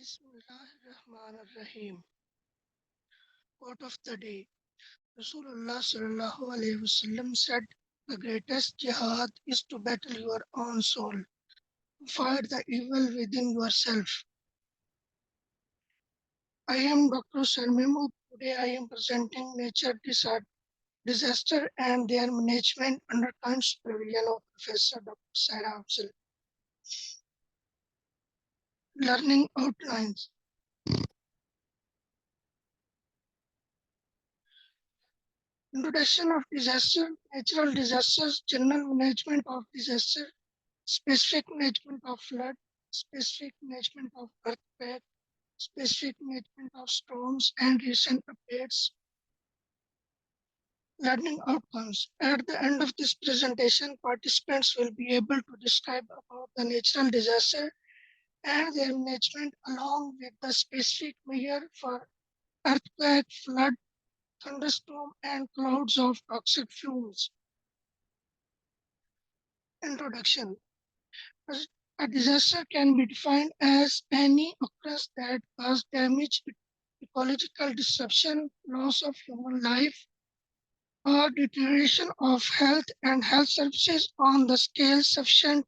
Bismillahirrahmanirrahim. Quote of the day. Rasulullah sallallahu alaihi wasallam said, "The greatest jihad is to battle your own soul, to fight the evil within yourself." I am Dr. Sarmimud. Today I am presenting nature disaster and their management under kind supervision of Professor Dr. Saira Afzal. Learning outlines. Introduction of disaster, natural disasters, general management of disaster, specific management of flood, specific management of earthquake, specific management of storms, and recent updates. Learning outcomes. At the end of this presentation, participants will be able to describe about the natural disaster and their management along with the specific measure for earthquake, flood, thunderstorm, and clouds of toxic fumes. Introduction. A disaster can be defined as any occurrence that causes damage, ecological disruption, loss of human life, or deterioration of health and health services on the scale sufficient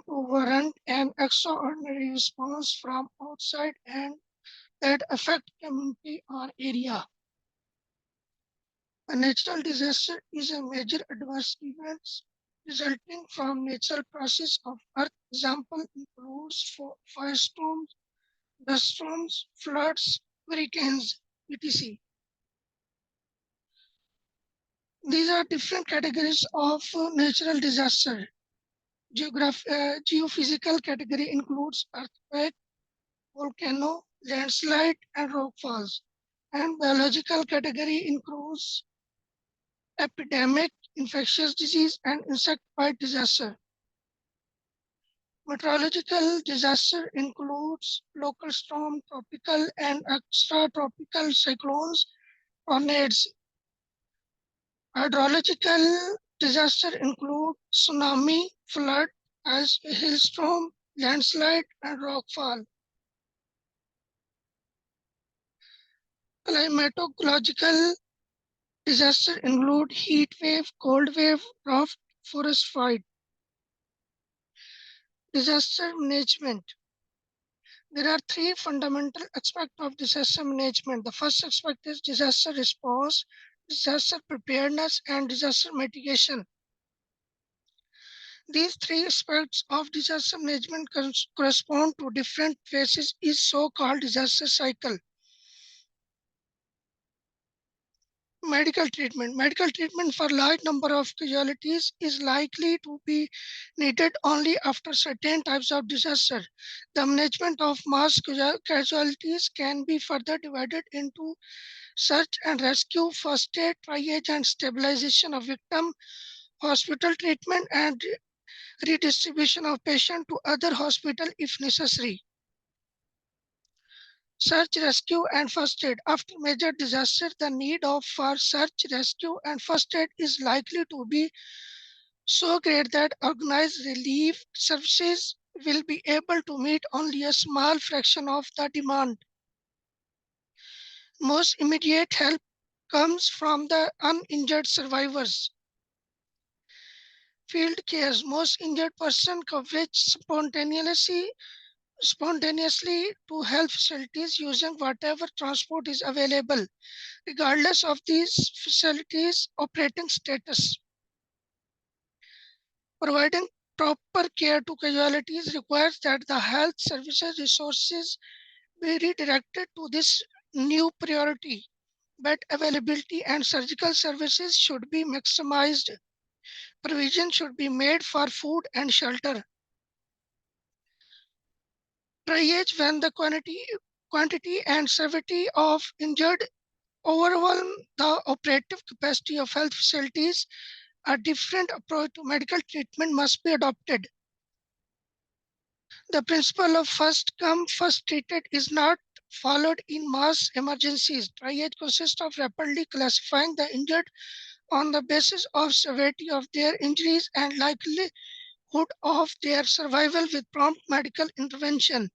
to warrant an extraordinary response from outside and that affect community or area. A natural disaster is a major adverse event resulting from natural process of earth. Example includes firestorms, dust storms, floods, hurricanes, etc. These are different categories of natural disaster. Geophysical category includes earthquake, volcano, landslide, and rockfalls. And biological category includes epidemic, infectious disease, and insect bite disaster. Meteorological disaster includes local storm, tropical and extratropical cyclones, tornadoes. Hydrological disaster include tsunami, flood, ice hailstorm, landslide, and rockfall. Climatological disaster include heat wave, cold wave, drought, forest fire. Disaster management. There are three fundamental aspects of disaster management. The first aspect is disaster response, disaster preparedness, and disaster mitigation. These three aspects of disaster management correspond to different phases is so-called disaster cycle. Medical treatment. Medical treatment for large number of casualties is likely to be needed only after certain types of disaster. The management of mass casualties can be further divided into search and rescue, first aid, triage and stabilization of victim, hospital treatment, and redistribution of patient to other hospital if necessary. Search, rescue, and first aid. After major disaster, the need for search, rescue, and first aid is likely to be so great that organized relief services will be able to meet only a small fraction of the demand. Most immediate help comes from the uninjured survivors. Field cares. Most injured person coverage spontaneously to health facilities using whatever transport is available, regardless of these facilities' operating status. Providing proper care to casualties requires that the health services resources be redirected to this new priority. Bed availability and surgical services should be maximized. Provision should be made for food and shelter. Triage when the quantity and severity of injured overwhelm the operative capacity of health facilities, a different approach to medical treatment must be adopted. The principle of first come, first treated is not followed in mass emergencies. Triage consists of rapidly classifying the injured on the basis of severity of their injuries and likelihood of their survival with prompt medical intervention.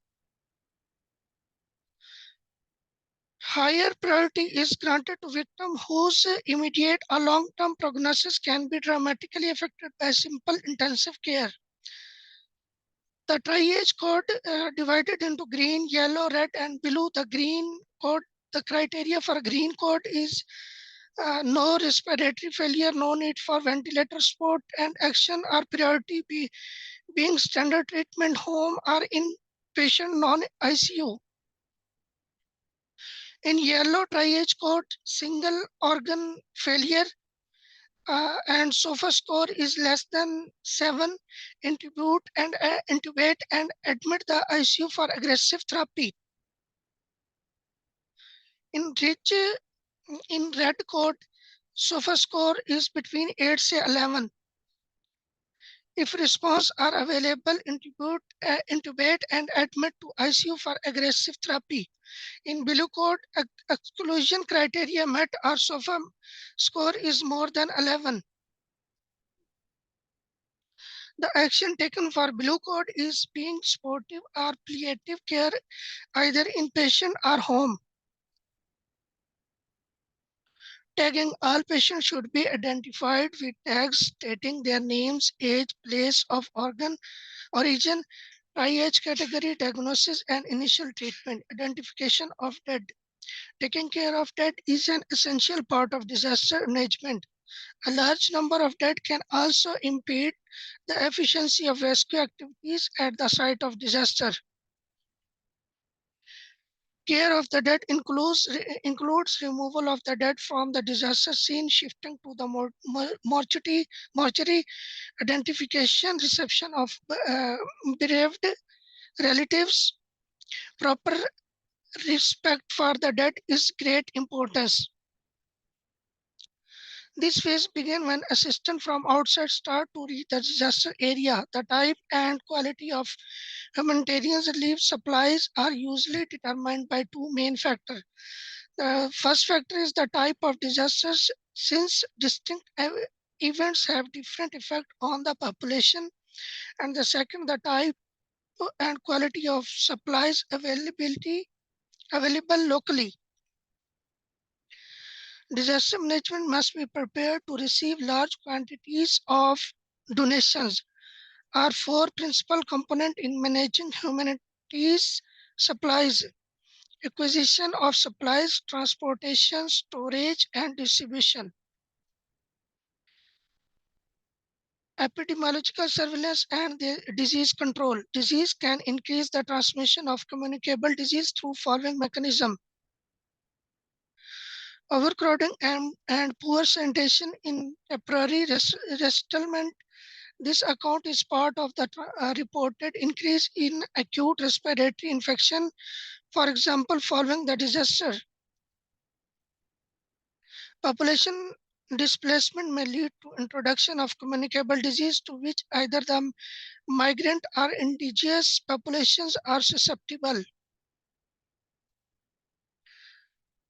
Higher priority is granted to victims whose immediate or long-term prognosis can be dramatically affected by simple intensive care. The triage code divided into green, yellow, red, and blue. The green code, the criteria for green code is no respiratory failure, no need for ventilator support, and action or priority being standard treatment home or inpatient non-ICU. In yellow triage code, single organ failure and SOFA score is less than 7, intubate and admit the ICU for aggressive therapy. In rich, in red code, SOFA score is between 8 to 11. If response are available, intubate and admit to ICU for aggressive therapy. In blue code, exclusion criteria met or SOFA score is more than 11. The action taken for blue code is being supportive or palliative care, either inpatient or home. Tagging: all patients should be identified with tags stating their names, age, place of organ origin, triage category, diagnosis, and initial treatment. Identification of dead. Taking care of dead is an essential part of disaster management. A large number of dead can also impede the efficiency of rescue activities at the site of disaster. Care of the dead includes removal of the dead from the disaster scene, shifting to the mortuary, identification, reception of bereaved relatives. Proper respect for the dead is great importance. This phase begins when assistance from outside start to reach the disaster area. The type and quality of humanitarian relief supplies are usually determined by two main factors. The first factor is the type of disasters, since distinct events have different effect on the population. And the second, the type and quality of supplies available locally. Disaster management must be prepared to receive large quantities of donations. Are four principal components in managing humanities supplies: acquisition of supplies, transportation, storage, and distribution. Epidemiological surveillance and the disease control. Disease can increase the transmission of communicable disease through following mechanism: overcrowding and poor sanitation in temporary resettlement. This account is part of the reported increase in acute respiratory infection, for example, following the disaster. Population displacement may lead to introduction of communicable disease to which either the migrant or indigenous populations are susceptible.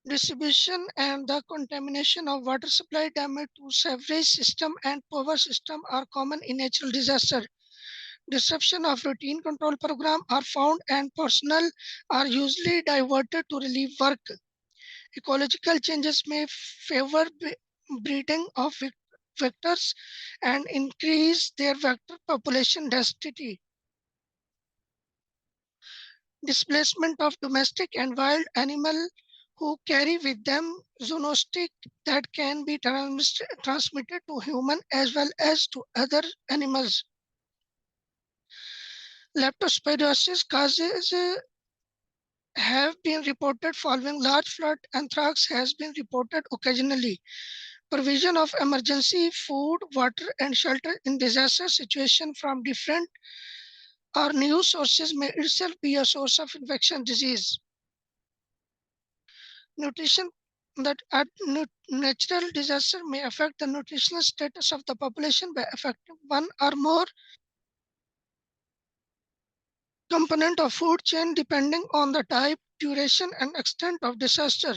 Distribution and the contamination of water supply, damage to sewerage system and power system are common in natural disaster. Disruption of routine control program are found and personnel are usually diverted to relief work. Ecological changes may favor breeding of vectors and increase their vector population density. Displacement of domestic and wild animal who carry with them zoonotic that can be transmitted to human as well as to other animals. Leptospirosis causes have been reported following large flood. Anthrax has been reported occasionally. Provision of emergency food, water, and shelter in disaster situation from different or new sources may itself be a source of infection disease. Nutrition that natural disaster may affect the nutritional status of the population by affecting one or more component of food chain depending on the type, duration, and extent of disaster,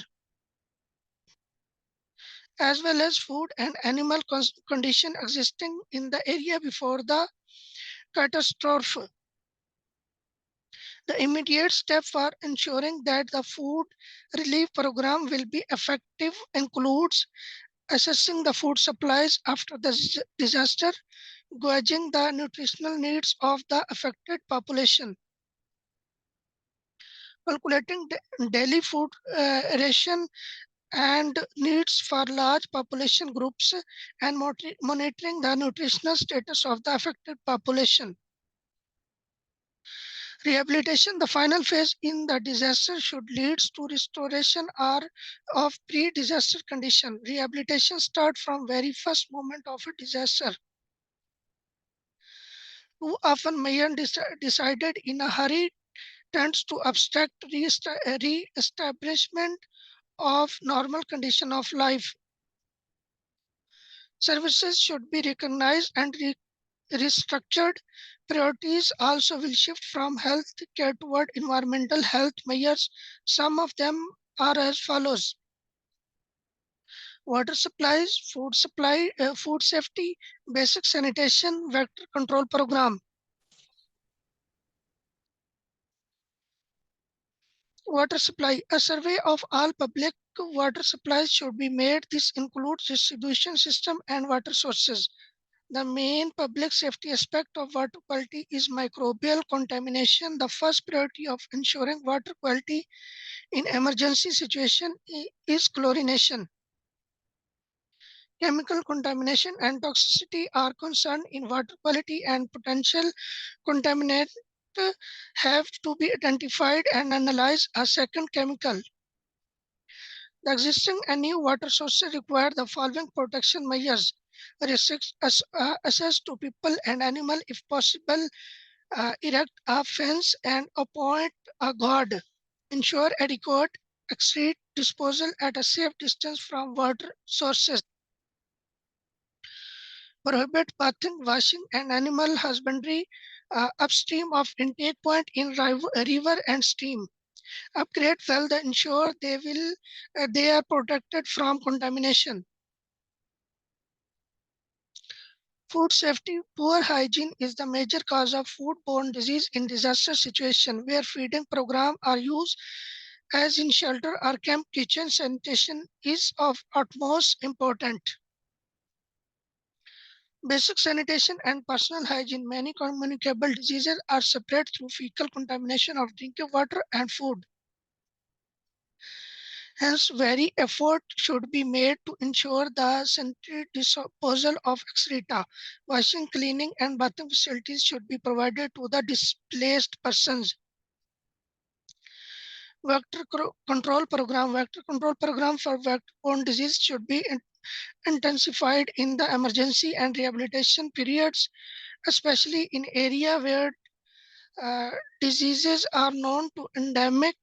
as well as food and animal condition existing in the area before the catastrophe. The immediate step for ensuring that the food relief program will be effective includes assessing the food supplies after the disaster, gauging the nutritional needs of the affected population, calculating daily food ration and needs for large population groups, and monitoring the nutritional status of the affected population. Rehabilitation, the final phase in the disaster, should lead to restoration or of pre-disaster condition. Rehabilitation starts from very first moment of a disaster. Too often, Mayan decided in a hurry tends to obstruct re-establishment of normal condition of life. Services should be recognized and restructured. Priorities also will shift from health care toward environmental health measures. Some of them are as follows: water supplies, food safety, basic sanitation, vector control program. Water supply. A survey of all public water supplies should be made. This includes distribution system and water sources. The main public safety aspect of water quality is microbial contamination. The first priority of ensuring water quality in emergency situation is chlorination. Chemical contamination and toxicity are concerned in water quality, and potential contaminant have to be identified and analyzed. A second, chemical. The existing and new water sources require the following protection measures: restrict access to people and animal if possible, erect a fence and appoint a guard, ensure adequate excrete disposal at a safe distance from water sources, prohibit bathing, washing, and animal husbandry upstream of intake point in river and stream. Upgrade well to ensure they are protected from contamination. Food safety. Poor hygiene is the major cause of foodborne disease in disaster situation where feeding programs are used as in shelter or camp kitchen. Sanitation is of utmost importance. Basic sanitation and personal hygiene. Many communicable diseases are spread through fecal contamination of drinking water and food. Hence, very effort should be made to ensure the sanitary disposal of excreta. Washing, cleaning, and bathing facilities should be provided to the displaced persons. Control program. Vector control program for vector-borne disease should be intensified in the emergency and rehabilitation periods, especially in area where uh, diseases are known to endemic.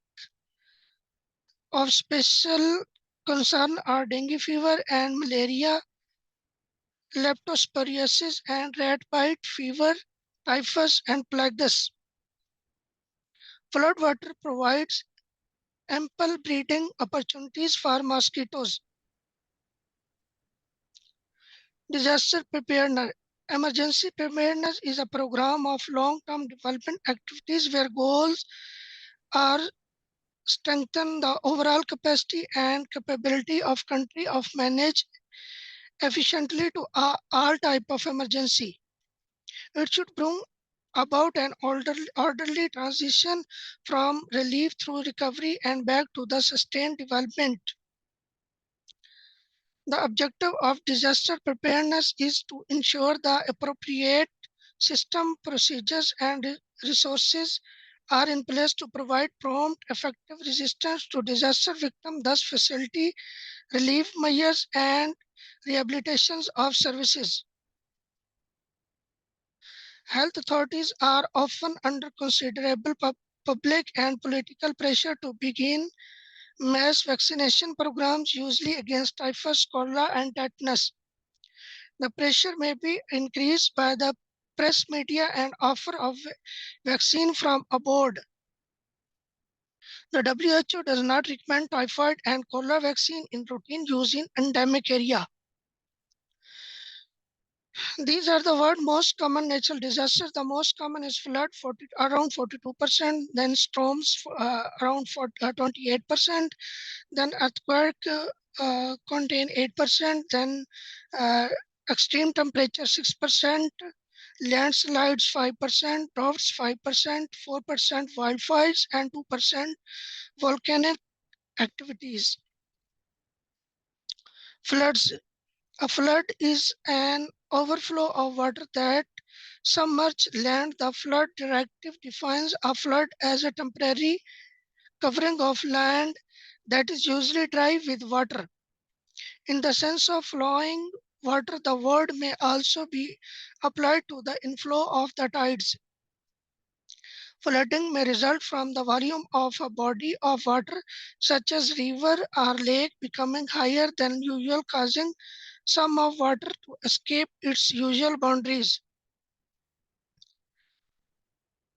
Of special concern are dengue fever and malaria, leptospirosis and rat bite fever, typhus and plagues. Floodwater provides ample breeding opportunities for mosquitoes. Disaster preparedness. Emergency preparedness is a program of long-term development activities where goals are strengthen the overall capacity and capability of country of manage efficiently to all type of emergency. It should bring about an orderly transition from relief through recovery and back to the sustained development. The objective of disaster preparedness is to ensure the appropriate system, procedures, and resources are in place to provide prompt, effective resistance to disaster victims, thus facility relief measures and rehabilitations of services. Health authorities are often under considerable public and political pressure to begin mass vaccination programs, usually against typhus, cholera, and tetanus. The pressure may be increased by the press media and offer of vaccine from abroad. The WHO does not recommend typhoid and cholera vaccine in routine use in endemic area. These are the world most common natural disasters. The most common is flood, around 42%, then storms, around 28%, then earthquake contain 8%, then uh, extreme temperature 6%, landslides 5%, droughts 5%, 4% wildfires, and 2% volcanic activities. Floods. A flood is an overflow of water that submerges land. The flood directive defines a flood as a temporary covering of land that is usually dry with water. In the sense of flowing water, the word may also be applied to the inflow of the tides. Flooding may result from the volume of a body of water, such as river or lake, becoming higher than usual, causing some of water to escape its usual boundaries.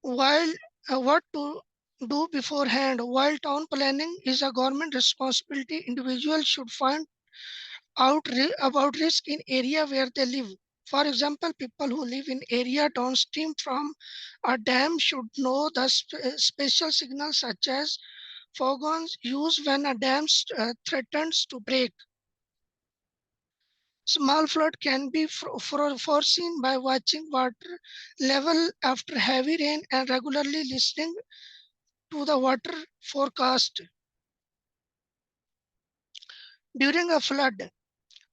While what to do beforehand, while town planning is a government responsibility, individuals should find out about risk in area where they live. For example, people who live in area downstream from a dam should know the special signals such as fogons used when a dam threatens to break. Small flood can be foreseen by watching water level after heavy rain and regularly listening to the water forecast. During a flood,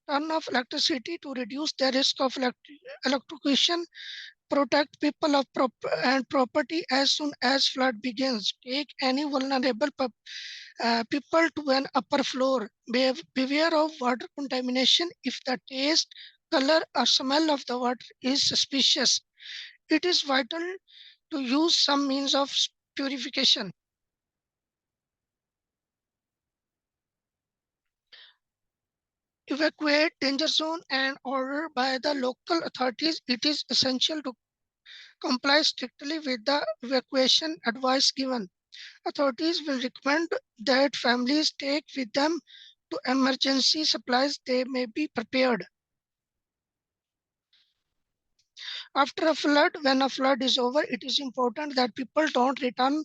turn off electricity to reduce the risk of electrocution. Protect people and property as soon as flood begins. Take any vulnerable people to an upper floor. Beware of water contamination. If the taste, color, or smell of the water is suspicious, it is vital to use some means of purification. Evacuate danger zone and order by the local authorities. It is essential to comply strictly with the evacuation advice given. Authorities will recommend that families take with them to emergency supplies they may be prepared. After a flood, when a flood is over, it is important that people don't return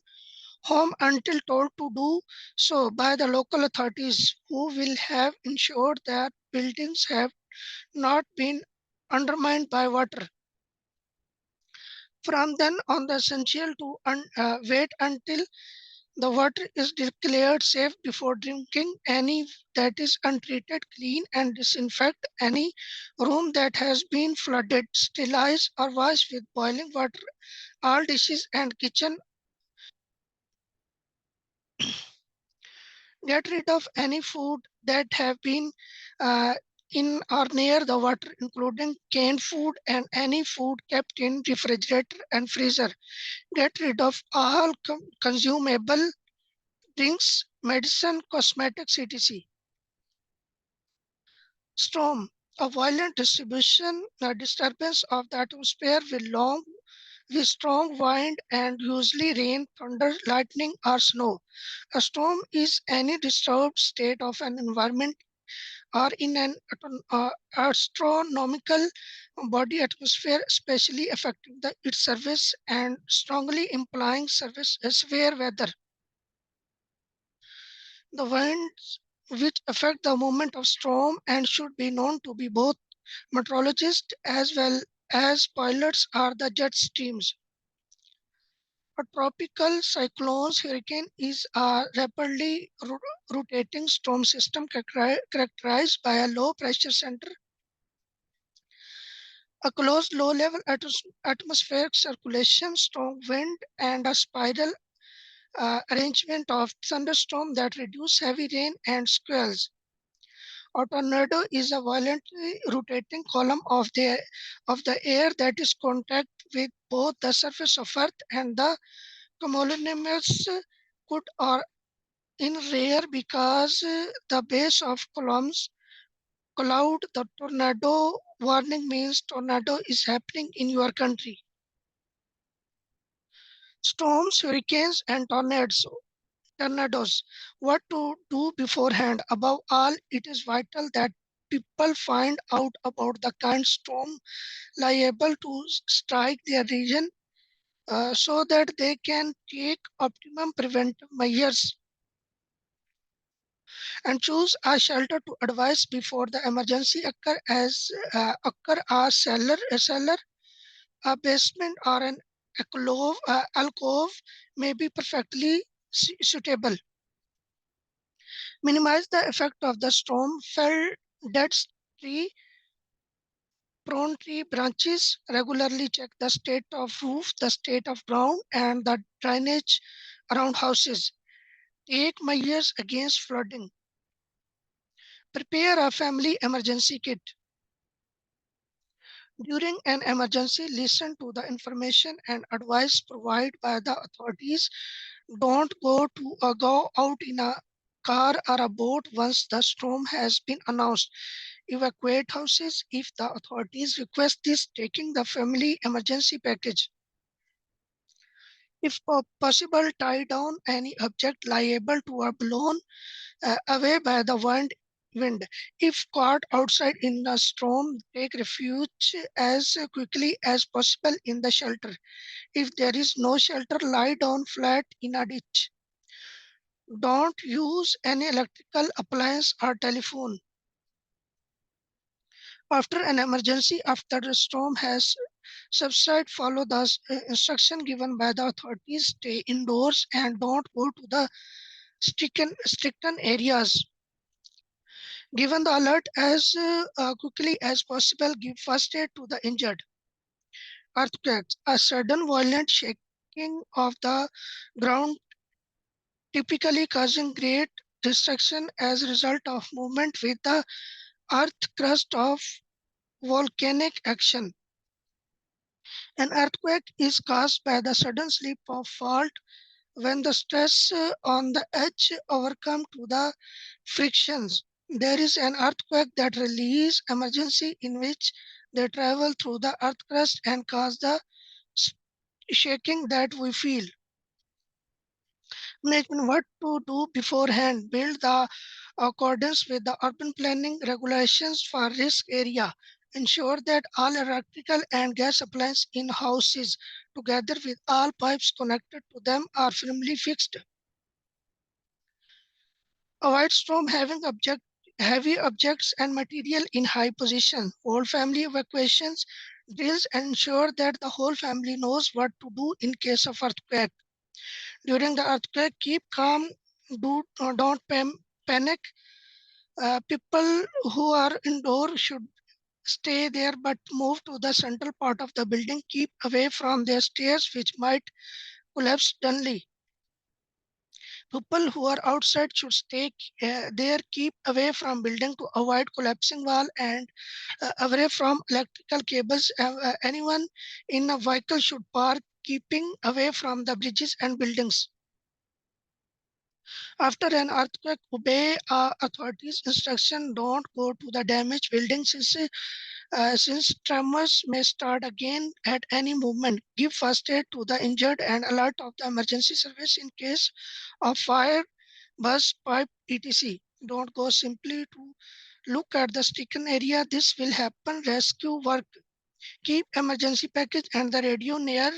home until told to do so by the local authorities, who will have ensured that buildings have not been undermined by water. From then on, the essential to wait until the water is declared safe before drinking. Any that is untreated, clean and disinfect any room that has been flooded. Sterilize or wash with boiling water all dishes and kitchen. Get rid of any food that have been uh, in or near the water, including canned food and any food kept in refrigerator and freezer. Get rid of all consumable drinks, medicine, cosmetics, etc. Storm, a violent disturbance of the atmosphere with strong wind and usually rain, thunder, lightning, or snow. A storm is any disturbed state of an environment or in an astronomical body atmosphere, especially affecting its surface and strongly implying severe weather. The winds which affect the movement of storm and should be known to be both meteorologists as well as pilots are the jet streams. A tropical cyclone's hurricane is a rapidly rotating storm system characterized by a low pressure center, a closed low level atmospheric circulation, strong wind, and a spiral arrangement of thunderstorm that reduce heavy rain and squalls. A tornado is a violently rotating column of the air that is contact with both the surface of Earth and the cumulonimbus. Could or in rare because the base of columns cloud. The tornado warning means tornado is happening in your country. Storms, hurricanes, and tornadoes. What to do beforehand? Above all, it is vital that people find out about the kind storm liable to strike their region so that they can take optimum preventive measures and choose a shelter to advise before the emergency occur a cellar, a basement, or an alcove may be perfectly suitable. Minimize the effect of the storm. Fell dead tree, prone tree branches. Regularly check the state of roof, the state of ground, and the drainage around houses. Take measures against flooding. Prepare a family emergency kit. During an emergency, listen to the information and advice provided by the authorities. Don't go out in a car or a boat once the storm has been announced. Evacuate houses if the authorities request this, taking the family emergency package. If possible, tie down any object liable to be blown away by the wind. If caught outside in a storm, take refuge as quickly as possible in the shelter. If there is no shelter, lie down flat in a ditch. Don't use any electrical appliance or telephone. After an emergency, after the storm has subsided, follow the instruction given by the authorities. Stay indoors and don't go to the stricken areas. Given the alert as quickly as possible, give first aid to the injured. Earthquakes, a sudden violent shaking of the ground, typically causing great destruction as a result of movement with the earth crust of volcanic action. An earthquake is caused by the sudden slip of fault when the stress on the edge overcome to the frictions. There is an earthquake that release emergency in which they travel through the earth crust and cause the shaking that we feel. Management, what to do beforehand: build the accordance with the urban planning regulations for risk area. Ensure that all electrical and gas appliances in houses, together with all pipes connected to them, are firmly fixed. Avoid storm having heavy objects and material in high position. Whole family evacuations drills ensure that the whole family knows what to do in case of earthquake. During the earthquake, keep calm. Don't panic. People who are indoor should stay there but move to the central part of the building. Keep away from the stairs which might collapse suddenly. People who are outside should stay there. Keep away from building to avoid collapsing wall and away from electrical cables. Anyone in a vehicle should park, keeping away from the bridges and buildings. After an earthquake, obey authorities' instruction. Don't go to the damaged building since tremors may start again at any moment. Give first aid to the injured and alert of the emergency service in case of fire, burst pipe, etc. Don't go simply to look at the stricken area. This will happen. Rescue work. Keep emergency package and the radio near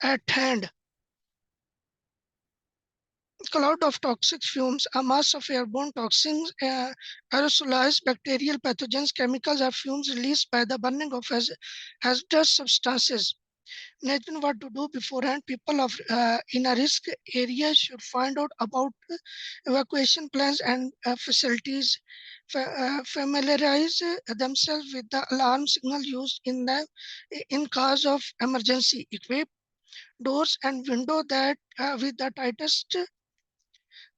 at hand. Cloud of toxic fumes, a mass of airborne toxins, aerosolized bacterial pathogens, chemicals, or fumes released by the burning of hazardous substances. Imagine what to do beforehand. People in a risk area should find out about evacuation plans and facilities. Familiarize themselves with the alarm signal used in case of emergency. Equip doors and window that with the tightest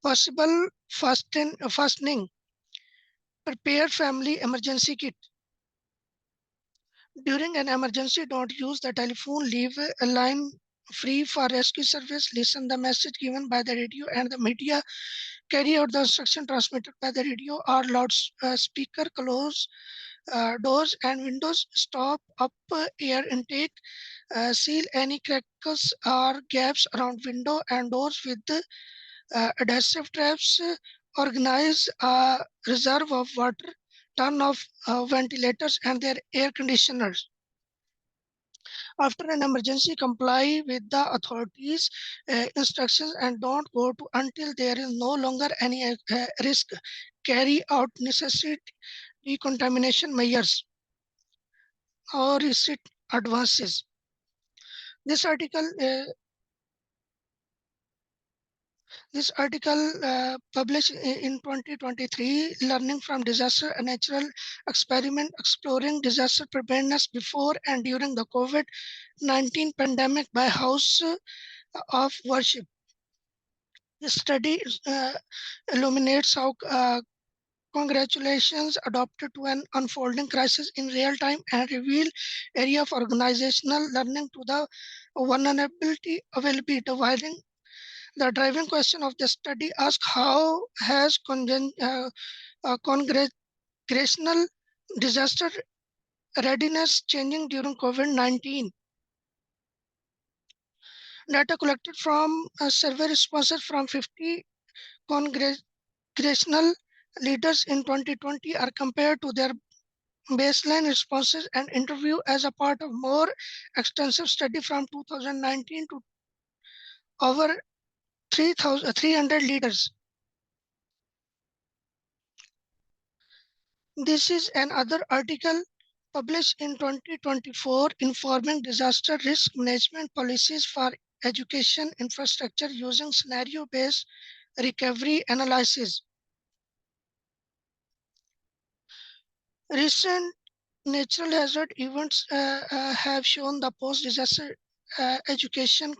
possible fastening. Prepare family emergency kit. During an emergency, don't use the telephone. Leave a line free for rescue service. Listen the message given by the radio and the media. Carry out the instruction transmitted by the radio or loudspeaker. Close doors and windows. Stop up air intake. Seal any crackles or gaps around window and doors with adhesive traps. Organize a reserve of water. turn off ventilators and their air conditioners. After an emergency, comply with the authorities' instructions and don't go to until there is no longer any risk. Carry out necessary decontamination measures or receipt advances. This article This article published in 2023, Learning from Disaster, a natural experiment exploring disaster preparedness before and during the COVID-19 pandemic by House of Worship. This study illuminates how congratulations adopted to an unfolding crisis in real time and reveal area of organizational learning to the vulnerability availability dividing. The driving question of the study asks how has congressional disaster readiness changing during COVID-19? Data collected from survey responses from 50 congressional leaders in 2020 are compared to their baseline responses and interview as a part of more extensive study from 2019 to over 300 leaders. This is another article published in 2024 informing disaster risk management policies for education infrastructure using scenario-based recovery analysis. Recent natural hazard events have shown the post-disaster education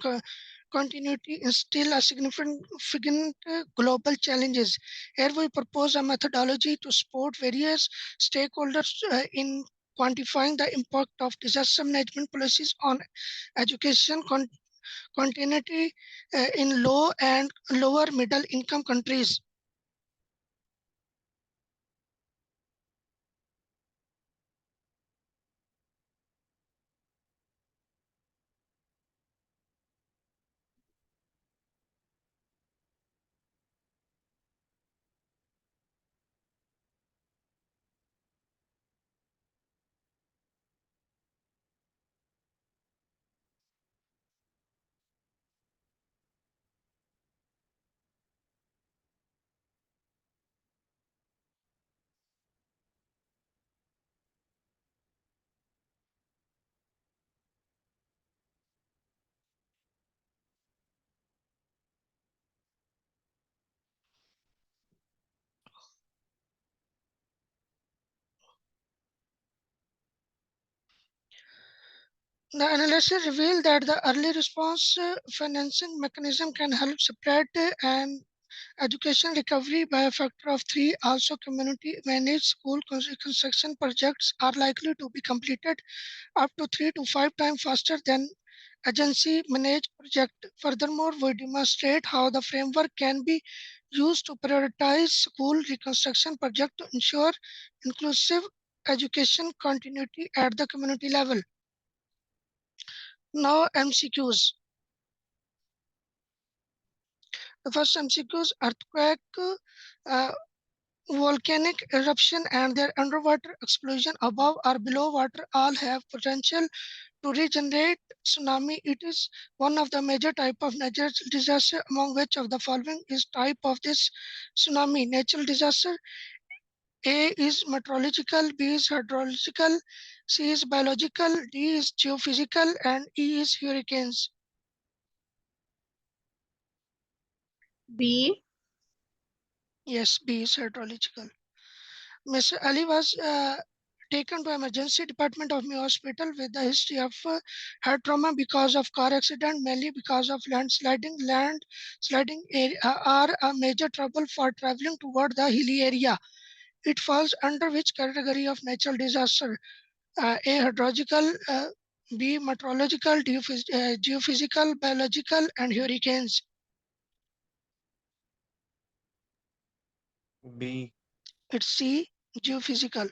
continuity is still a significant global challenges. Here we propose a methodology to support various stakeholders in quantifying the impact of disaster management policies on education continuity in low and lower middle income countries. The analysis revealed that the early response financing mechanism can help spread and education recovery by a factor of 3. Also, community managed school construction projects are likely to be completed up to 3 to 5 times faster than agency managed project. Furthermore, we demonstrate how the framework can be used to prioritize school reconstruction projects to ensure inclusive education continuity at the community level. Now, MCQs. The first MCQs: earthquake, uh, volcanic eruption, and their underwater explosion above or below water all have potential to regenerate tsunami. It is one of the major type of natural disaster. Among which of the following is type of this tsunami? Natural disaster: A is meteorological, B is hydrological, C is biological, D is geophysical, and E is hurricanes. B. Yes, B is hydrological. Mr. Ali was taken to emergency department of my hospital with a history of head trauma because of car accident, mainly because of landsliding. Landsliding are a major trouble for traveling toward the hilly area. It falls under which category of natural disaster? A hydrological, B meteorological, geophysical, biological, and hurricanes. B. It's C, geophysical.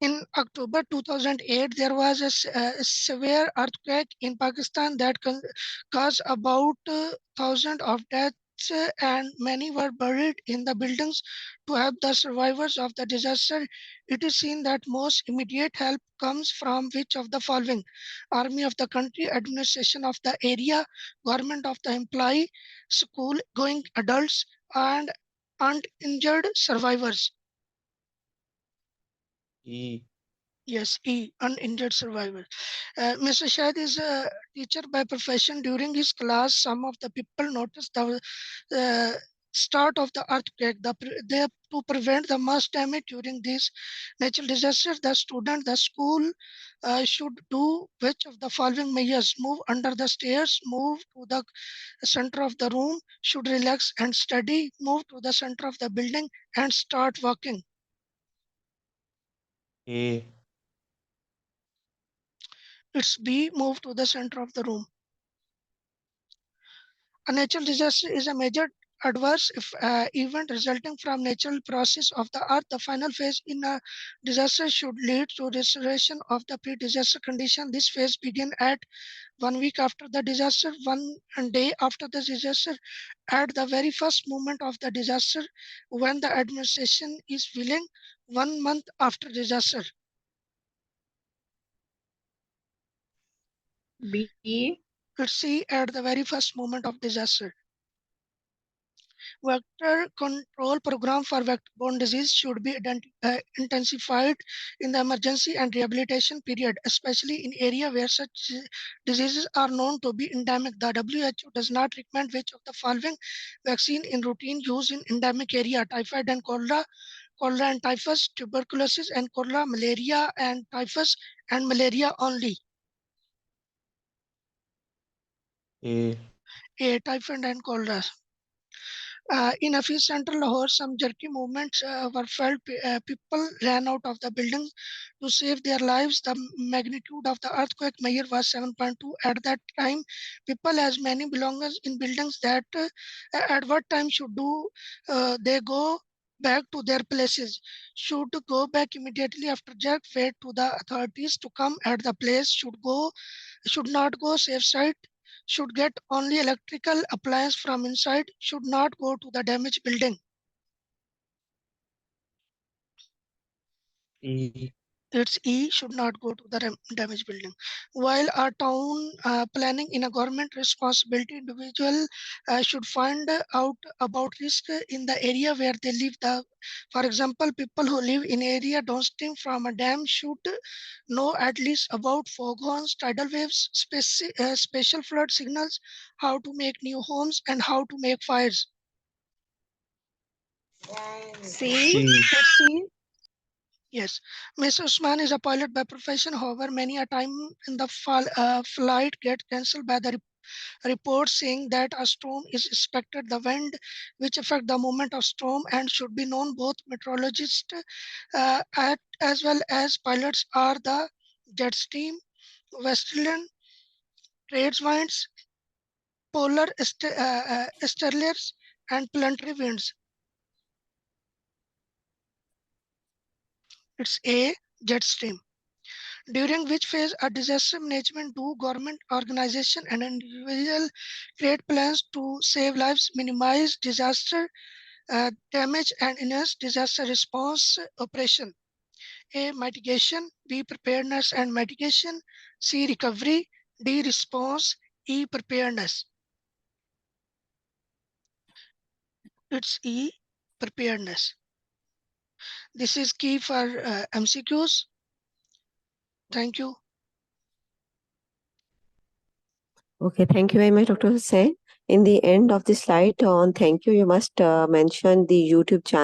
In October 2008, there was a severe earthquake in Pakistan that caused about 1,000 of deaths and many were buried in the buildings to help the survivors of the disaster. It is seen that most immediate help comes from which of the following: army of the country, administration of the area, government of the employee, school going adults, and uninjured survivors. E. Yes, E, uninjured survivor. Mr. Shahid is a teacher by profession. During his class, some of the people noticed the start of the earthquake. To prevent the mass damage during this natural disaster, the school should do which of the following measures: move under the stairs, move to the center of the room, should relax and study, move to the center of the building, and start walking. A. It's B, move to the center of the room. A natural disaster is a major adverse event resulting from natural process of the earth. The final phase in a disaster should lead to restoration of the pre-disaster condition. This phase begins at 1 week after the disaster, 1 day after the disaster, at the very first moment of the disaster, when the administration is willing, 1 month after disaster. B. Let's see, at the very first moment of disaster. Vector control program for vector-borne disease should be intensified in the emergency and rehabilitation period, especially in areas where such diseases are known to be endemic. The WHO does not recommend which of the following vaccine in routine use in endemic area: typhoid and cholera and typhus, tuberculosis and cholera, malaria and typhus, and malaria only. A. Typhoid and cholera. In a few central Lahore, some jerky movements were felt. People ran out of the buildings to save their lives. The magnitude of the earthquake measure was 7.2 at that time. People, as many belongers in buildings, that at what time should do they go back to their places? Should go back immediately after jerk. Wait to the authorities to come at the place. Should not go safe side, should get only electrical appliance from inside, should not go to the damaged building. E. It's E, should not go to the damaged building. While a town planning in a government responsibility, individual should find out about risk in the area where they live. For example, people who live in area downstream from a dam should know at least about foghorns, tidal waves, special flood signals, how to make new homes, and how to make fires. C. C. C. Yes, Mr. Usman is a pilot by profession. However, many a time in the flight get cancelled by the report saying that a storm is expected. The wind, which affect the movement of storm, and should be known both meteorologists as well as pilots are the jet stream, westerlian, trades winds, polar sterlers, and planetary winds. It's A, jet stream. During which phase a disaster management do government organization and individual create plans to save lives, minimize disaster damage, and enhance disaster response operation. A, mitigation. B, preparedness and mitigation. C, recovery. D, response. E, preparedness. It's E, preparedness. This is key for MCQs. Thank you. Okay, thank you very much, Dr. Hussain. In the end of the slide on thank you, you must mention the YouTube channel.